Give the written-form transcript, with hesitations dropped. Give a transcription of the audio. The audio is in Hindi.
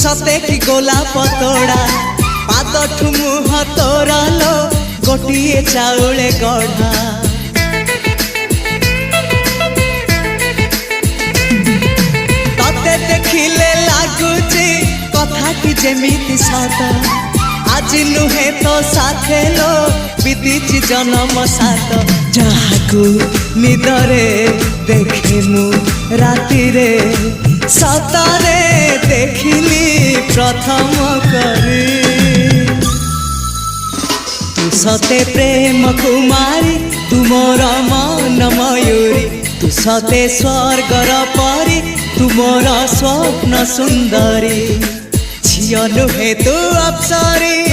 सते कि गोलाप तोड़ा पाद मुह तोरा लो गोटिए चाउले गढ़ा तते देखिले लागुची कथाटी जेमिति सत आज नुहे तो साथे लो बीतीची जन्म सात जहाकू निदरे देखे मु राति रे सतरे देखिली प्रथम करी तू सते प्रेम कुमारी तू मोर मन मयूरी तू सते स्वर्गर परी तू मोर स्वप्न सुंदरी झियो नुहे तू अप्सरी।